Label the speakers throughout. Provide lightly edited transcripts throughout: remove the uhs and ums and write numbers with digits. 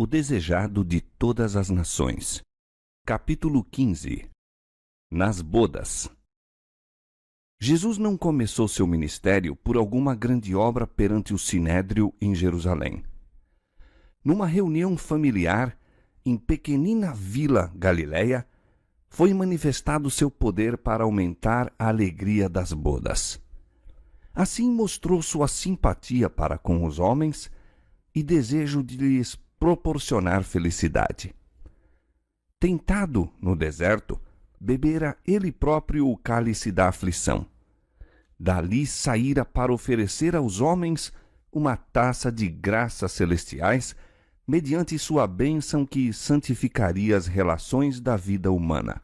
Speaker 1: O desejado de todas as nações. Capítulo 15. Nas bodas. Jesus não começou seu ministério por alguma grande obra perante o Sinédrio em Jerusalém. Numa reunião familiar, em pequenina vila Galileia, foi manifestado seu poder para aumentar a alegria das bodas. Assim mostrou sua simpatia para com os homens e desejo de lhes proporcionar felicidade. Tentado no deserto, bebera ele próprio o cálice da aflição. Dali saíra para oferecer aos homens uma taça de graças celestiais, mediante sua bênção que santificaria as relações da vida humana.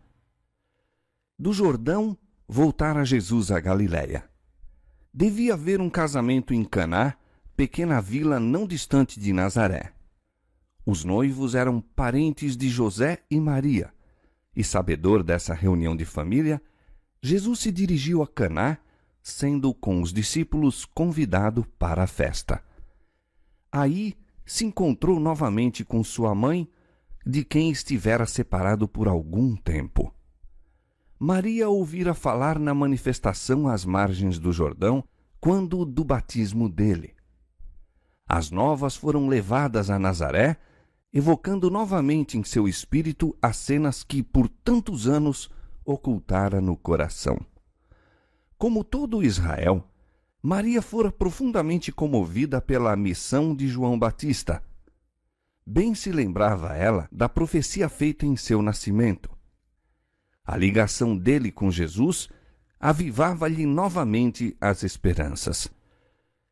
Speaker 1: Do Jordão, voltara Jesus a Galiléia. Devia haver um casamento em Caná, pequena vila não distante de Nazaré. Os noivos eram parentes de José e Maria, e sabedor dessa reunião de família, Jesus se dirigiu a Caná, sendo com os discípulos convidado para a festa. Aí se encontrou novamente com sua mãe, de quem estivera separado por algum tempo. Maria ouvira falar na manifestação às margens do Jordão, quando do batismo dele. As novas foram levadas a Nazaré, evocando novamente em seu espírito as cenas que por tantos anos ocultara no coração. Como todo Israel, Maria fora profundamente comovida pela missão de João Batista. Bem se lembrava ela da profecia feita em seu nascimento. A ligação dele com Jesus avivava-lhe novamente as esperanças.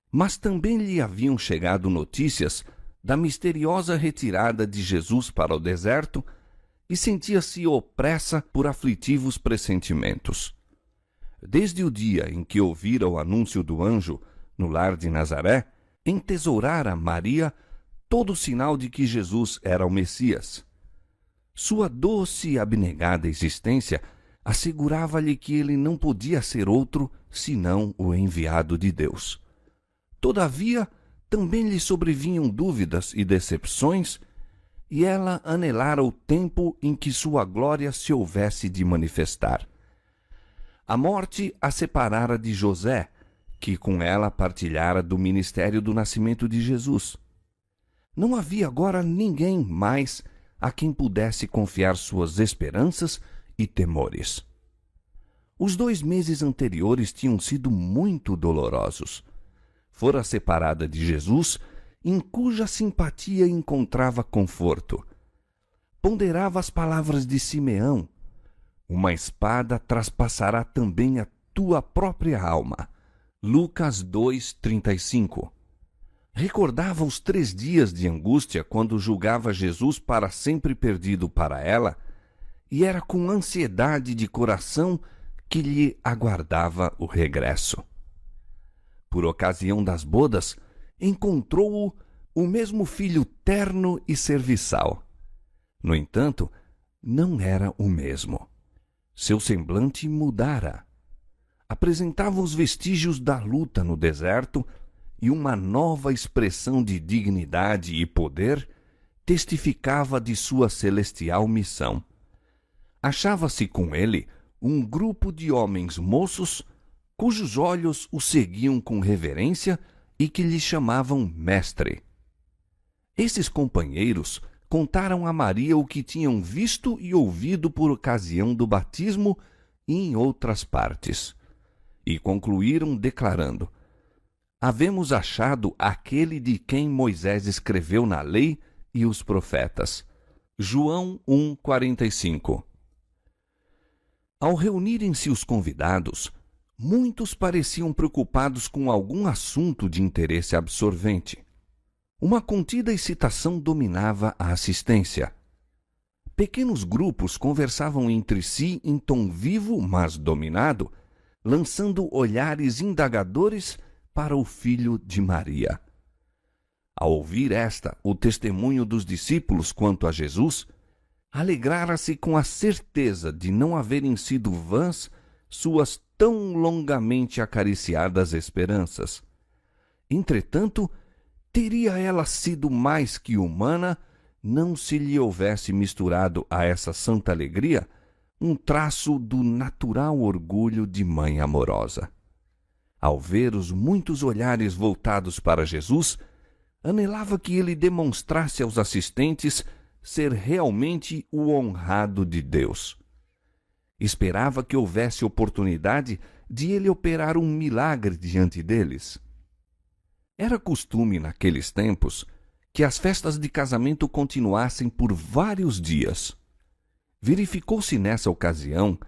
Speaker 1: Mas também lhe haviam chegado notícias da misteriosa retirada de Jesus para o deserto e sentia-se opressa por aflitivos pressentimentos. Desde o dia em que ouvira o anúncio do anjo no lar de Nazaré, entesourara Maria todo o sinal de que Jesus era o Messias. Sua doce e abnegada existência assegurava-lhe que ele não podia ser outro senão o enviado de Deus. Todavia, também lhe sobrevinham dúvidas e decepções, e ela anelara o tempo em que sua glória se houvesse de manifestar. A morte a separara de José, que com ela partilhara do ministério do nascimento de Jesus. Não havia agora ninguém mais a quem pudesse confiar suas esperanças e temores. Os 2 meses anteriores tinham sido muito dolorosos. Fora separada de Jesus, em cuja simpatia encontrava conforto. Ponderava as palavras de Simeão: uma espada traspassará também a tua própria alma. Lucas 2:35. Recordava os 3 dias de angústia quando julgava Jesus para sempre perdido para ela, e era com ansiedade de coração que lhe aguardava o regresso. Por ocasião das bodas, encontrou-o o mesmo filho terno e serviçal. No entanto, não era o mesmo. Seu semblante mudara. Apresentava os vestígios da luta no deserto e uma nova expressão de dignidade e poder testificava de sua celestial missão. Achava-se com ele um grupo de homens moços cujos olhos o seguiam com reverência e que lhe chamavam mestre. Esses companheiros contaram a Maria o que tinham visto e ouvido por ocasião do batismo e em outras partes, e concluíram declarando: havemos achado aquele de quem Moisés escreveu na lei e os profetas. João 1:45. Ao reunirem-se os convidados, muitos pareciam preocupados com algum assunto de interesse absorvente. Uma contida excitação dominava a assistência. Pequenos grupos conversavam entre si em tom vivo, mas dominado, lançando olhares indagadores para o filho de Maria. Ao ouvir o testemunho dos discípulos quanto a Jesus, alegrara-se com a certeza de não haverem sido vãs suas tão longamente acariciadas esperanças. Entretanto, teria ela sido mais que humana não se lhe houvesse misturado a essa santa alegria um traço do natural orgulho de mãe amorosa. Ao ver os muitos olhares voltados para Jesus, anelava que ele demonstrasse aos assistentes ser realmente o honrado de Deus. Esperava que houvesse oportunidade de ele operar um milagre diante deles. Era costume naqueles tempos que as festas de casamento continuassem por vários dias. Verificou-se nessa ocasião,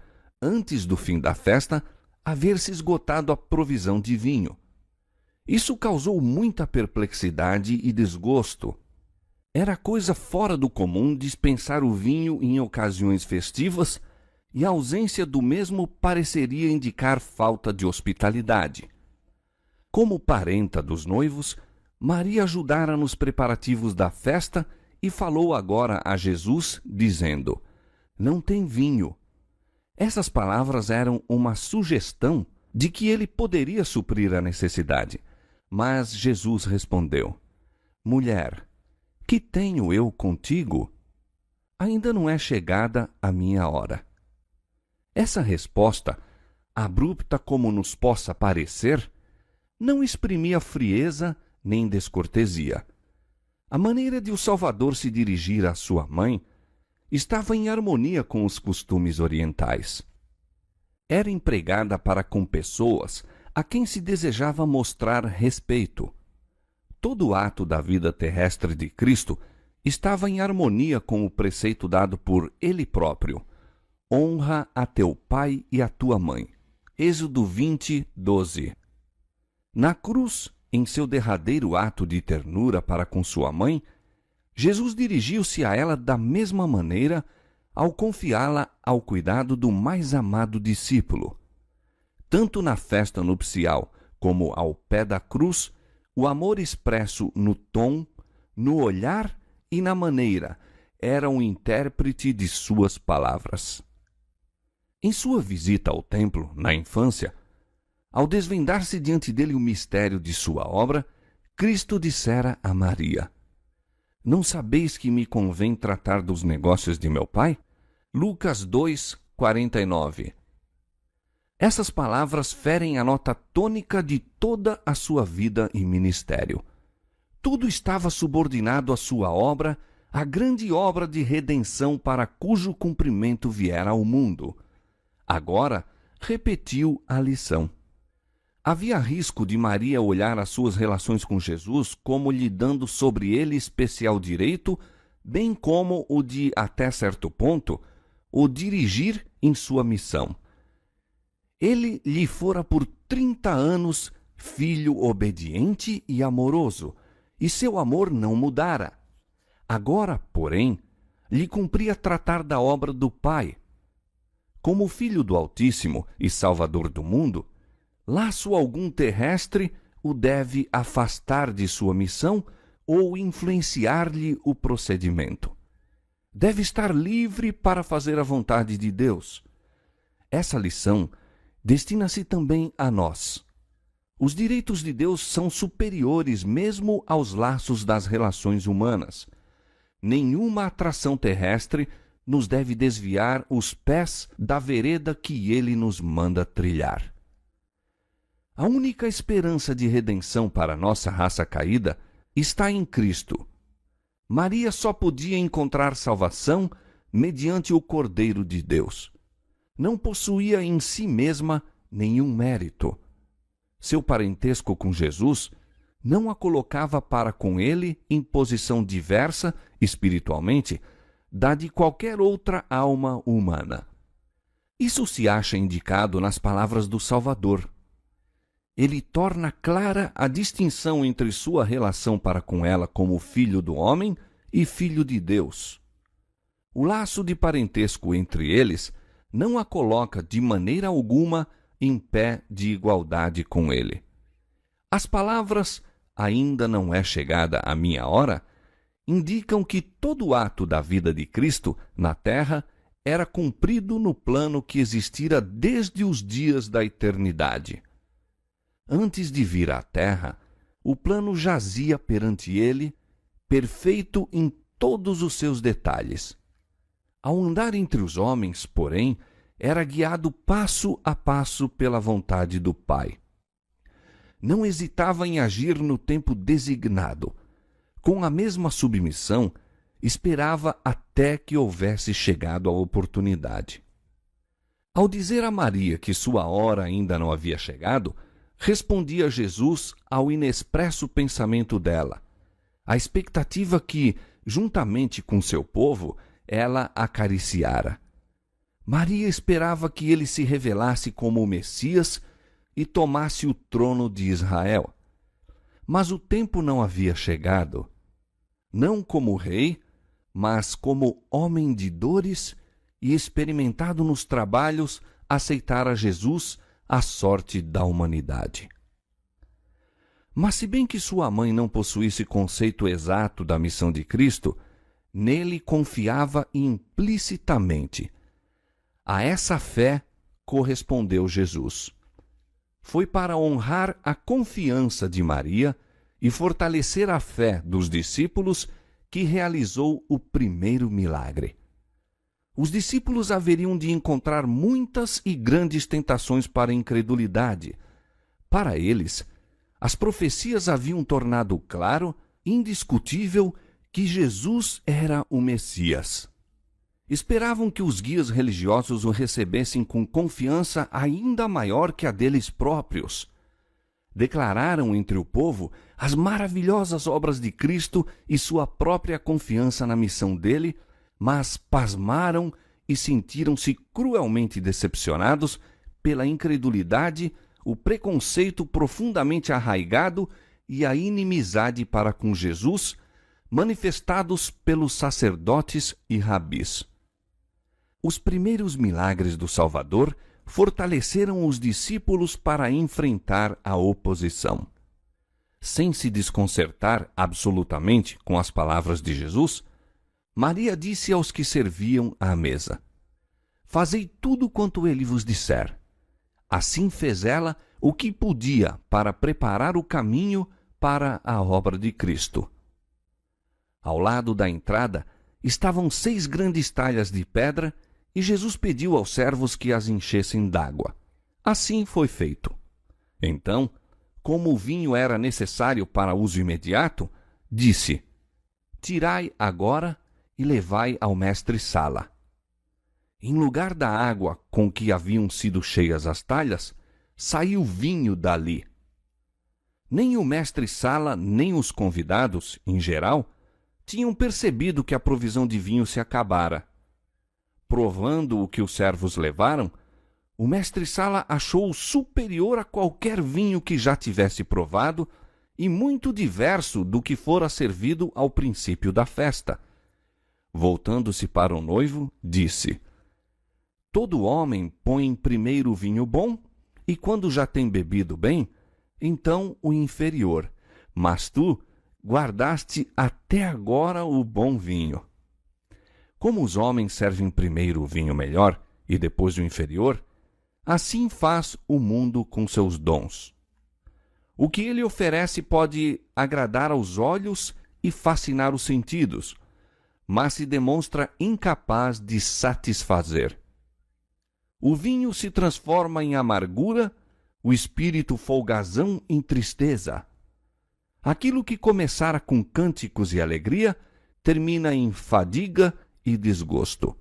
Speaker 1: antes do fim da festa, haver-se esgotado a provisão de vinho. Isso causou muita perplexidade e desgosto. Era coisa fora do comum dispensar o vinho em ocasiões festivas, e a ausência do mesmo pareceria indicar falta de hospitalidade. Como parenta dos noivos, Maria ajudara nos preparativos da festa e falou agora a Jesus, dizendo: "Não tem vinho." Essas palavras eram uma sugestão de que ele poderia suprir a necessidade. Mas Jesus respondeu: "Mulher, que tenho eu contigo? Ainda não é chegada a minha hora." Essa resposta, abrupta como nos possa parecer, não exprimia frieza nem descortesia. A maneira de o Salvador se dirigir à sua mãe estava em harmonia com os costumes orientais. Era empregada para com pessoas a quem se desejava mostrar respeito. Todo o ato da vida terrestre de Cristo estava em harmonia com o preceito dado por Ele próprio: "Honra a teu pai e a tua mãe." Êxodo 20, 12. Na cruz, em seu derradeiro ato de ternura para com sua mãe, Jesus dirigiu-se a ela da mesma maneira ao confiá-la ao cuidado do mais amado discípulo. Tanto na festa nupcial como ao pé da cruz, o amor expresso no tom, no olhar e na maneira era o intérprete de suas palavras. Em sua visita ao templo, na infância, ao desvendar-se diante dele o mistério de sua obra, Cristo dissera a Maria: "Não sabeis que me convém tratar dos negócios de meu Pai?" Lucas 2, 49. Essas palavras ferem a nota tônica de toda a sua vida e ministério. Tudo estava subordinado à sua obra, a grande obra de redenção para cujo cumprimento viera ao mundo. Agora, repetiu a lição. Havia risco de Maria olhar as suas relações com Jesus como lhe dando sobre ele especial direito, bem como o de, até certo ponto, o dirigir em sua missão. Ele lhe fora por 30 anos filho obediente e amoroso, e seu amor não mudara. Agora, porém, lhe cumpria tratar da obra do Pai. Como filho do Altíssimo e Salvador do mundo, laço algum terrestre o deve afastar de sua missão ou influenciar-lhe o procedimento. Deve estar livre para fazer a vontade de Deus. Essa lição destina-se também a nós. Os direitos de Deus são superiores mesmo aos laços das relações humanas. Nenhuma atração terrestre nos deve desviar os pés da vereda que Ele nos manda trilhar. A única esperança de redenção para a nossa raça caída está em Cristo. Maria só podia encontrar salvação mediante o Cordeiro de Deus. Não possuía em si mesma nenhum mérito. Seu parentesco com Jesus não a colocava para com ele em posição diversa, espiritualmente, da de qualquer outra alma humana. Isso se acha indicado nas palavras do Salvador. Ele torna clara a distinção entre sua relação para com ela como filho do homem e filho de Deus. O laço de parentesco entre eles não a coloca de maneira alguma em pé de igualdade com ele. As palavras "ainda não é chegada a minha hora" indicam que todo o ato da vida de Cristo na terra era cumprido no plano que existira desde os dias da eternidade. Antes de vir à terra, o plano jazia perante ele, perfeito em todos os seus detalhes. Ao andar entre os homens, porém, era guiado passo a passo pela vontade do Pai. Não hesitava em agir no tempo designado. Com a mesma submissão, esperava até que houvesse chegado a oportunidade. Ao dizer a Maria que sua hora ainda não havia chegado, respondia Jesus ao inexpresso pensamento dela, a expectativa que, juntamente com seu povo, ela acariciara. Maria esperava que ele se revelasse como o Messias e tomasse o trono de Israel. Mas o tempo não havia chegado. Não como rei, mas como homem de dores e experimentado nos trabalhos, aceitara Jesus a sorte da humanidade. Mas se bem que sua mãe não possuísse conceito exato da missão de Cristo, nele confiava implicitamente. A essa fé correspondeu Jesus. Foi para honrar a confiança de Maria e fortalecer a fé dos discípulos que realizou o primeiro milagre. Os discípulos haveriam de encontrar muitas e grandes tentações para a incredulidade. Para eles, as profecias haviam tornado claro, indiscutível, que Jesus era o Messias. Esperavam que os guias religiosos o recebessem com confiança ainda maior que a deles próprios. Declararam entre o povo as maravilhosas obras de Cristo e sua própria confiança na missão dele, mas pasmaram e sentiram-se cruelmente decepcionados pela incredulidade, o preconceito profundamente arraigado e a inimizade para com Jesus, manifestados pelos sacerdotes e rabis. Os primeiros milagres do Salvador fortaleceram os discípulos para enfrentar a oposição. Sem se desconcertar absolutamente com as palavras de Jesus, Maria disse aos que serviam à mesa: "Fazei tudo quanto ele vos disser." Assim fez ela o que podia para preparar o caminho para a obra de Cristo. Ao lado da entrada estavam 6 grandes talhas de pedra e Jesus pediu aos servos que as enchessem d'água. Assim foi feito. Então, como o vinho era necessário para uso imediato, disse: "Tirai agora e levai ao mestre-sala." Em lugar da água com que haviam sido cheias as talhas, saiu vinho dali. Nem o mestre-sala, nem os convidados, em geral, tinham percebido que a provisão de vinho se acabara. Provando o que os servos levaram, o mestre-sala achou-o superior a qualquer vinho que já tivesse provado e muito diverso do que fora servido ao princípio da festa. Voltando-se para o noivo, disse: "Todo homem põe primeiro o vinho bom, e quando já tem bebido bem, então o inferior. Mas tu guardaste até agora o bom vinho." Como os homens servem primeiro o vinho melhor e depois o inferior, assim faz o mundo com seus dons. O que ele oferece pode agradar aos olhos e fascinar os sentidos, mas se demonstra incapaz de satisfazer. O vinho se transforma em amargura, o espírito folgazão em tristeza. Aquilo que começara com cânticos e alegria termina em fadiga e desgosto.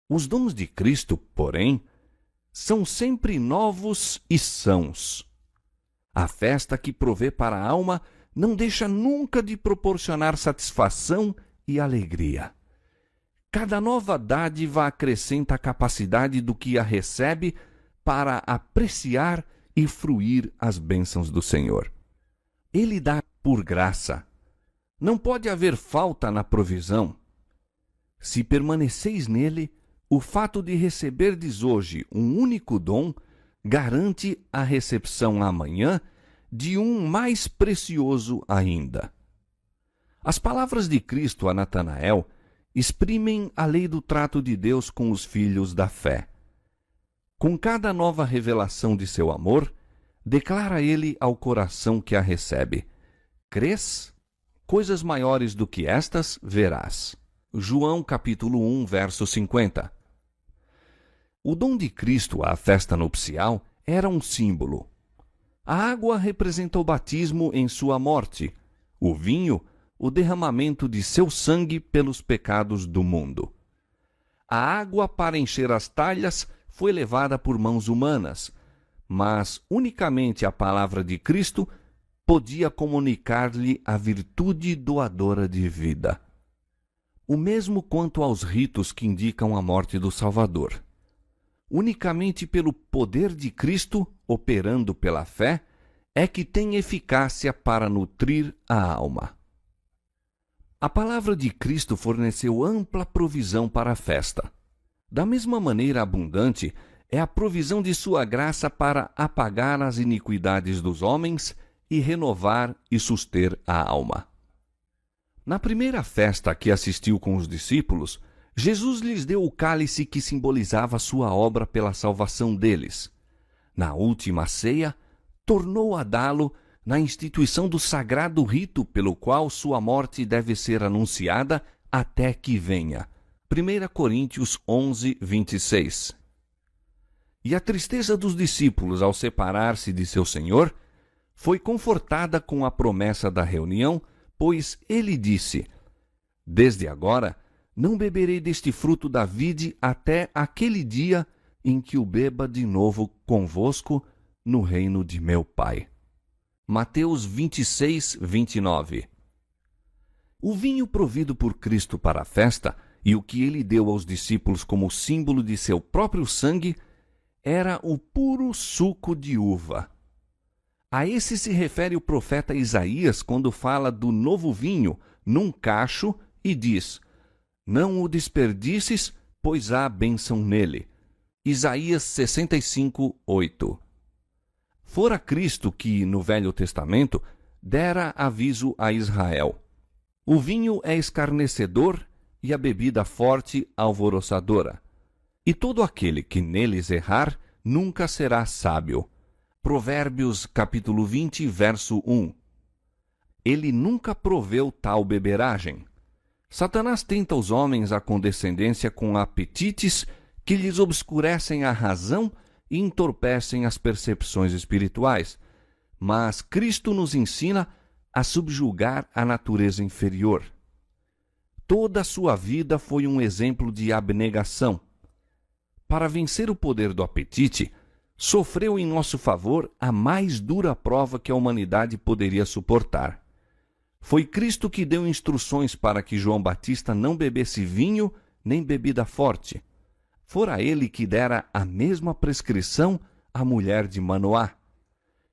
Speaker 1: Os dons de Cristo, porém, são sempre novos e sãos. A festa que provê para a alma não deixa nunca de proporcionar satisfação e alegria. Cada nova dádiva acrescenta a capacidade do que a recebe para apreciar e fruir as bênçãos do Senhor. Ele dá por graça. Não pode haver falta na provisão. Se permaneceis nele, o fato de receberdes hoje um único dom garante a recepção amanhã de um mais precioso ainda. As palavras de Cristo a Natanael exprimem a lei do trato de Deus com os filhos da fé. Com cada nova revelação de seu amor, declara ele ao coração que a recebe: "Crês?" coisas maiores do que estas verás. João capítulo 1, verso 50. O dom de Cristo à festa nupcial era um símbolo. A água representa o batismo em sua morte, o vinho, o derramamento de seu sangue pelos pecados do mundo. A água para encher as talhas foi levada por mãos humanas, mas unicamente a palavra de Cristo podia comunicar-lhe a virtude doadora de vida. O mesmo quanto aos ritos que indicam a morte do Salvador. Unicamente pelo poder de Cristo, operando pela fé, é que tem eficácia para nutrir a alma. A palavra de Cristo forneceu ampla provisão para a festa. Da mesma maneira abundante é a provisão de sua graça para apagar as iniquidades dos homens e renovar e suster a alma. Na primeira festa a que assistiu com os discípulos, Jesus lhes deu o cálice que simbolizava sua obra pela salvação deles. Na última ceia, tornou a dá-lo na instituição do sagrado rito pelo qual sua morte deve ser anunciada até que venha. 1 Coríntios 11, 26. E a tristeza dos discípulos ao separar-se de seu Senhor foi confortada com a promessa da reunião, pois ele disse: Desde agora não beberei deste fruto da vide até aquele dia em que o beba de novo convosco no reino de meu Pai. Mateus 26, 29. O vinho provido por Cristo para a festa e o que ele deu aos discípulos como símbolo de seu próprio sangue era o puro suco de uva. A esse se refere o profeta Isaías quando fala do novo vinho num cacho e diz: Não o desperdices, pois há bênção nele. Isaías 65, 8. Fora Cristo que, no Velho Testamento, dera aviso a Israel: O vinho é escarnecedor e a bebida forte alvoroçadora. E todo aquele que neles errar nunca será sábio. Provérbios capítulo 20, verso 1. Ele nunca proveu tal beberagem. Satanás tenta os homens à condescendência com apetites que lhes obscurecem a razão e entorpecem as percepções espirituais. Mas Cristo nos ensina a subjugar a natureza inferior. Toda a sua vida foi um exemplo de abnegação. Para vencer o poder do apetite, sofreu em nosso favor a mais dura prova que a humanidade poderia suportar. Foi Cristo que deu instruções para que João Batista não bebesse vinho nem bebida forte. Fora ele que dera a mesma prescrição à mulher de Manoá.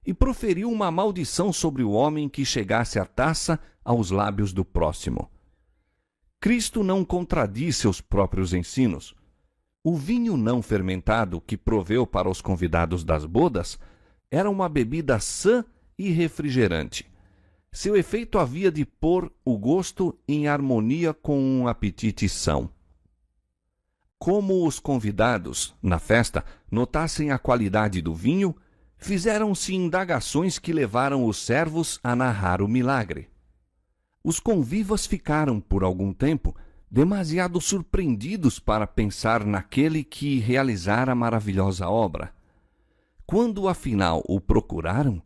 Speaker 1: E proferiu uma maldição sobre o homem que chegasse a taça aos lábios do próximo. Cristo não contradiz seus próprios ensinos. O vinho não fermentado que proveu para os convidados das bodas era uma bebida sã e refrigerante. Seu efeito havia de pôr o gosto em harmonia com um apetite são. Como os convidados, na festa, notassem a qualidade do vinho, fizeram-se indagações que levaram os servos a narrar o milagre. Os convivas ficaram, por algum tempo, demasiado surpreendidos para pensar naquele que realizara a maravilhosa obra. Quando, afinal, o procuraram,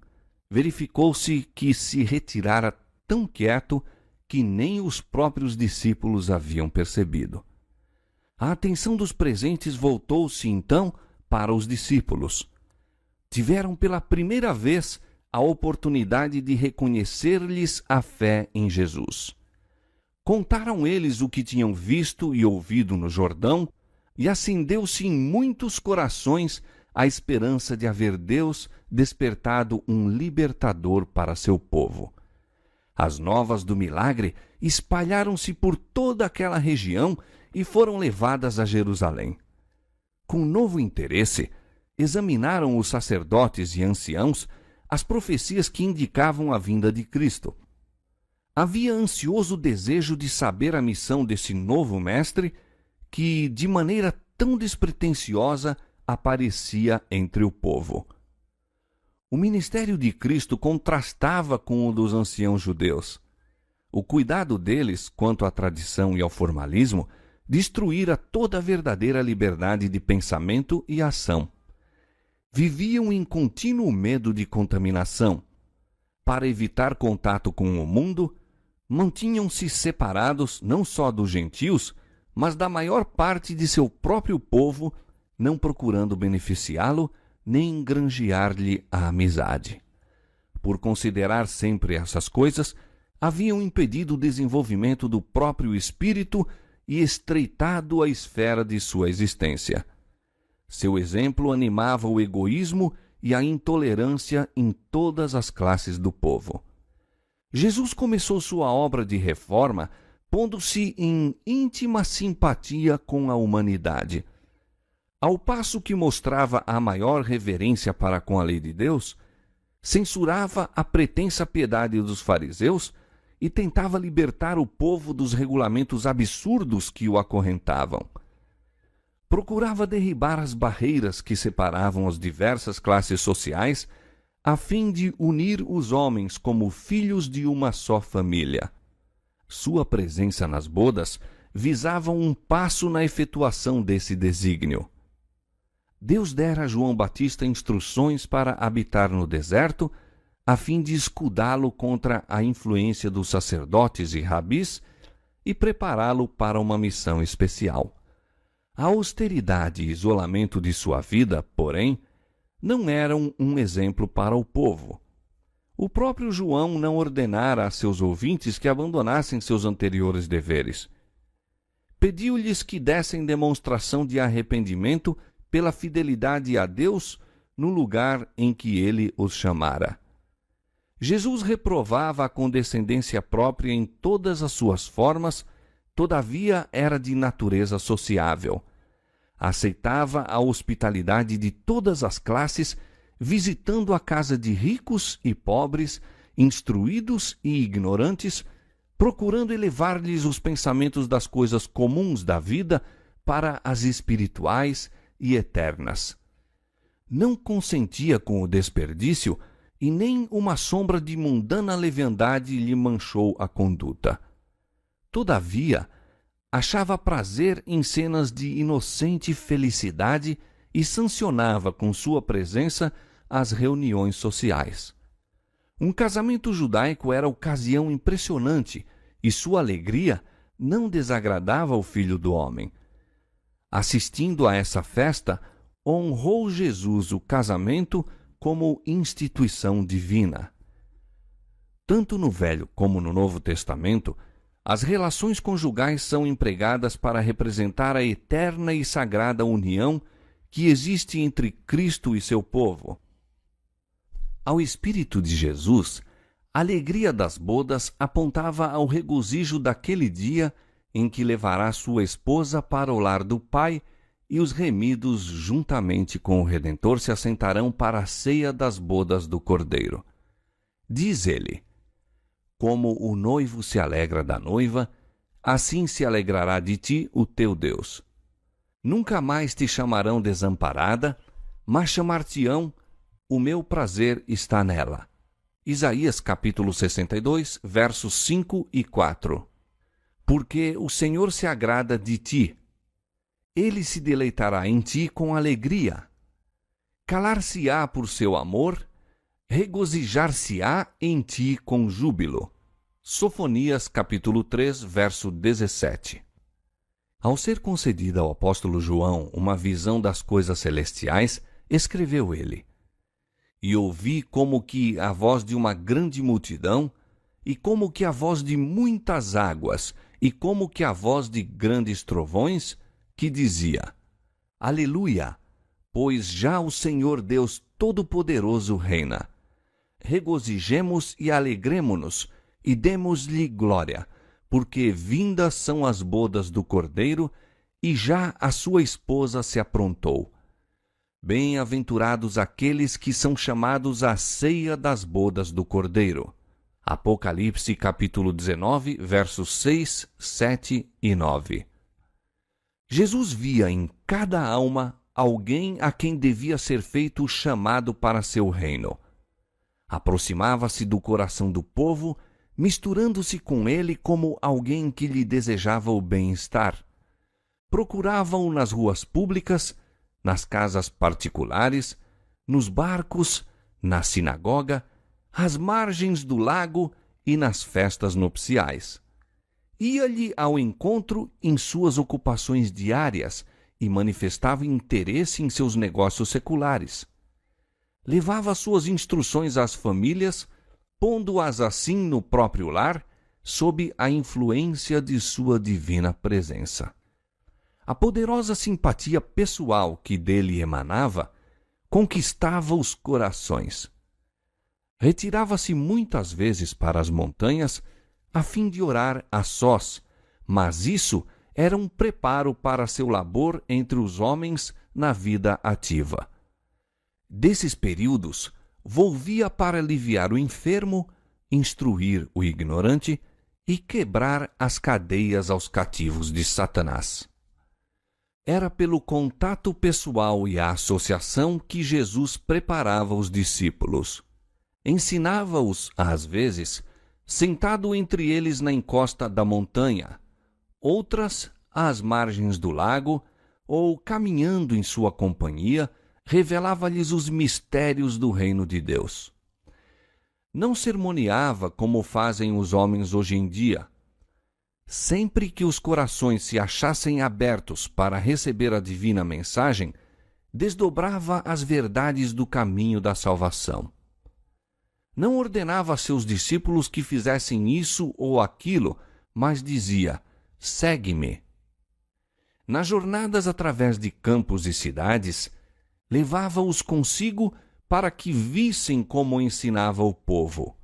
Speaker 1: verificou-se que se retirara tão quieto que nem os próprios discípulos haviam percebido. A atenção dos presentes voltou-se, então, para os discípulos. Tiveram pela primeira vez a oportunidade de reconhecer-lhes a fé em Jesus. Contaram eles o que tinham visto e ouvido no Jordão, e acendeu-se em muitos corações a esperança de haver Deus despertado um libertador para seu povo. As novas do milagre espalharam-se por toda aquela região e foram levadas a Jerusalém. Com novo interesse, examinaram os sacerdotes e anciãos as profecias que indicavam a vinda de Cristo. Havia ansioso desejo de saber a missão desse novo mestre que, de maneira tão despretensiosa, aparecia entre o povo. O ministério de Cristo contrastava com o dos anciãos judeus. O cuidado deles quanto à tradição e ao formalismo destruíra toda a verdadeira liberdade de pensamento e ação. Viviam em contínuo medo de contaminação. Para evitar contato com o mundo, mantinham-se separados não só dos gentios, mas da maior parte de seu próprio povo, não procurando beneficiá-lo nem granjear-lhe a amizade. Por considerar sempre essas coisas, haviam impedido o desenvolvimento do próprio espírito e estreitado a esfera de sua existência. Seu exemplo animava o egoísmo e a intolerância em todas as classes do povo. Jesus começou sua obra de reforma pondo-se em íntima simpatia com a humanidade. Ao passo que mostrava a maior reverência para com a lei de Deus, censurava a pretensa piedade dos fariseus e tentava libertar o povo dos regulamentos absurdos que o acorrentavam. Procurava derribar as barreiras que separavam as diversas classes sociais, a fim de unir os homens como filhos de uma só família. Sua presença nas bodas visava um passo na efetuação desse desígnio. Deus dera a João Batista instruções para habitar no deserto, a fim de escudá-lo contra a influência dos sacerdotes e rabis e prepará-lo para uma missão especial. A austeridade e isolamento de sua vida, porém, não eram um exemplo para o povo. O próprio João não ordenara a seus ouvintes que abandonassem seus anteriores deveres. Pediu-lhes que dessem demonstração de arrependimento pela fidelidade a Deus no lugar em que ele os chamara. Jesus reprovava a condescendência própria em todas as suas formas, todavia era de natureza sociável. Aceitava a hospitalidade de todas as classes, visitando a casa de ricos e pobres, instruídos e ignorantes, procurando elevar-lhes os pensamentos das coisas comuns da vida para as espirituais e eternas. Não consentia com o desperdício e nem uma sombra de mundana leviandade lhe manchou a conduta. Todavia, achava prazer em cenas de inocente felicidade e sancionava com sua presença as reuniões sociais. Um casamento judaico era ocasião impressionante e sua alegria não desagradava o Filho do Homem. Assistindo a essa festa, honrou Jesus o casamento como instituição divina. Tanto no Velho como no Novo Testamento, as relações conjugais são empregadas para representar a eterna e sagrada união que existe entre Cristo e seu povo. Ao Espírito de Jesus, a alegria das bodas apontava ao regozijo daquele dia em que levará sua esposa para o lar do Pai e os remidos juntamente com o Redentor se assentarão para a ceia das bodas do Cordeiro. Diz ele: como o noivo se alegra da noiva, assim se alegrará de ti o teu Deus. Nunca mais te chamarão desamparada, mas chamar-te-ão, o meu prazer está nela. Isaías capítulo 62, versos 5 e 4. Porque o Senhor se agrada de ti. Ele se deleitará em ti com alegria. Calar-se-á por seu amor, regozijar-se-á em ti com júbilo. Sofonias capítulo 3, verso 17. Ao ser concedida ao apóstolo João uma visão das coisas celestiais, escreveu ele: E ouvi como que a voz de uma grande multidão, e como que a voz de muitas águas, e como que a voz de grandes trovões, que dizia: Aleluia! Pois já o Senhor Deus Todo-Poderoso reina. Regozijemo-nos e alegremo-nos, e demos-lhe glória, porque vindas são as bodas do Cordeiro, e já a sua esposa se aprontou. Bem-aventurados aqueles que são chamados à ceia das bodas do Cordeiro. Apocalipse capítulo 19, versos 6, 7 e 9. Jesus via em cada alma alguém a quem devia ser feito o chamado para seu reino. Aproximava-se do coração do povo, misturando-se com ele como alguém que lhe desejava o bem-estar. Procuravam-o nas ruas públicas, nas casas particulares, nos barcos, na sinagoga, às margens do lago e nas festas nupciais. Ia-lhe ao encontro em suas ocupações diárias e manifestava interesse em seus negócios seculares. Levava suas instruções às famílias, pondo-as assim no próprio lar, sob a influência de sua divina presença. A poderosa simpatia pessoal que dele emanava conquistava os corações. Retirava-se muitas vezes para as montanhas a fim de orar a sós, mas isso era um preparo para seu labor entre os homens na vida ativa. Desses períodos, volvia para aliviar o enfermo, instruir o ignorante e quebrar as cadeias aos cativos de Satanás. Era pelo contato pessoal e a associação que Jesus preparava os discípulos. Ensinava-os, às vezes, sentado entre eles na encosta da montanha, outras às margens do lago, ou caminhando em sua companhia, revelava-lhes os mistérios do reino de Deus. Não sermoneava como fazem os homens hoje em dia. Sempre que os corações se achassem abertos para receber a divina mensagem, desdobrava as verdades do caminho da salvação. Não ordenava a seus discípulos que fizessem isso ou aquilo, mas dizia: segue-me. Nas jornadas através de campos e cidades, levava-os consigo para que vissem como ensinava o povo.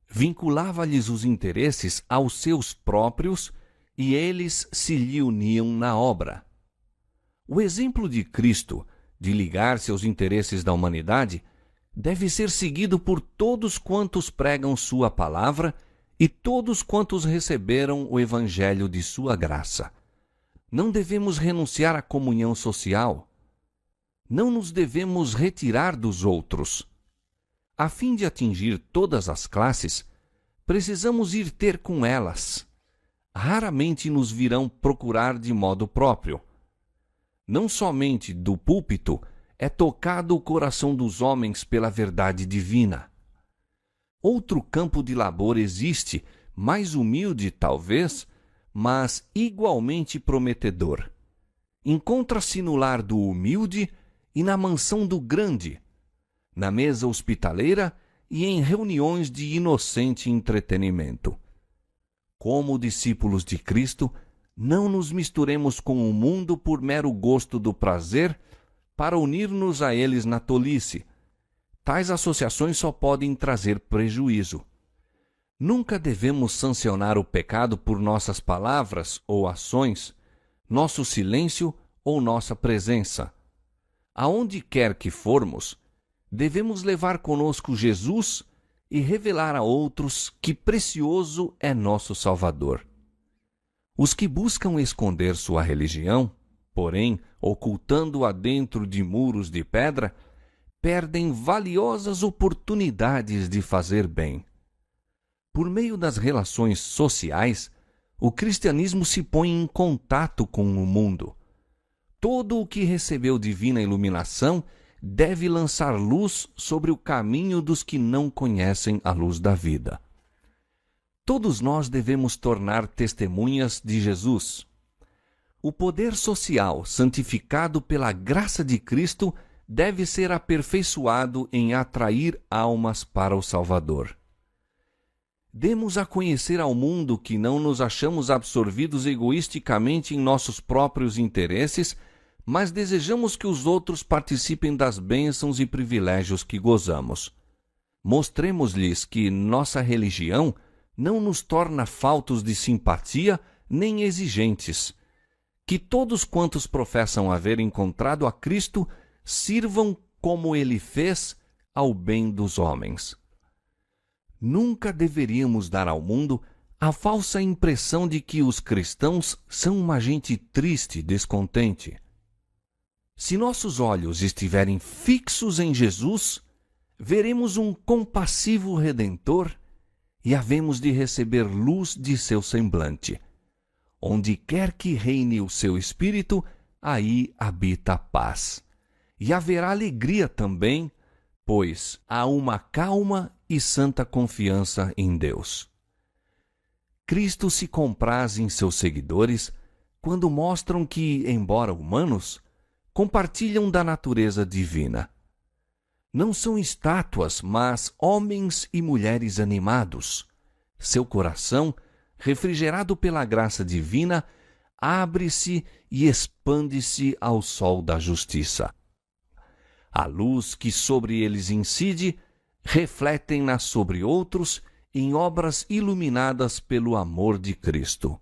Speaker 1: Vinculava-lhes os interesses aos seus próprios e eles se lhe uniam na obra. O exemplo de Cristo, de ligar seus interesses da humanidade, deve ser seguido por todos quantos pregam sua palavra e todos quantos receberam o evangelho de sua graça. Não devemos renunciar à comunhão social. Não nos devemos retirar dos outros. A fim de atingir todas as classes, precisamos ir ter com elas. Raramente nos virão procurar de modo próprio. Não somente do púlpito é tocado o coração dos homens pela verdade divina. Outro campo de labor existe, mais humilde talvez, mas igualmente prometedor. Encontra-se no lar do humilde e na mansão do grande, na mesa hospitaleira e em reuniões de inocente entretenimento. Como discípulos de Cristo, não nos misturemos com o mundo por mero gosto do prazer, para unir-nos a eles na tolice. Tais associações só podem trazer prejuízo. Nunca devemos sancionar o pecado por nossas palavras ou ações, nosso silêncio ou nossa presença. Aonde quer que formos, devemos levar conosco Jesus e revelar a outros que precioso é nosso Salvador. Os que buscam esconder sua religião, porém, ocultando-a dentro de muros de pedra, perdem valiosas oportunidades de fazer bem. Por meio das relações sociais, o cristianismo se põe em contato com o mundo. Todo o que recebeu divina iluminação deve lançar luz sobre o caminho dos que não conhecem a luz da vida. Todos nós devemos tornar testemunhas de Jesus. O poder social, santificado pela graça de Cristo, deve ser aperfeiçoado em atrair almas para o Salvador. Demos a conhecer ao mundo que não nos achamos absorvidos egoisticamente em nossos próprios interesses, mas desejamos que os outros participem das bênçãos e privilégios que gozamos. Mostremos-lhes que nossa religião não nos torna faltos de simpatia nem exigentes. Que todos quantos professam haver encontrado a Cristo sirvam como Ele fez ao bem dos homens. Nunca deveríamos dar ao mundo a falsa impressão de que os cristãos são uma gente triste e descontente. Se nossos olhos estiverem fixos em Jesus, veremos um compassivo Redentor e havemos de receber luz de seu semblante. Onde quer que reine o seu espírito, aí habita a paz. E haverá alegria também, pois há uma calma e santa confiança em Deus. Cristo se compraz em seus seguidores quando mostram que, embora humanos, compartilham da natureza divina. Não são estátuas, mas homens e mulheres animados. Seu coração, refrigerado pela graça divina, abre-se e expande-se ao sol da justiça. A luz que sobre eles incide, refletem-na sobre outros em obras iluminadas pelo amor de Cristo.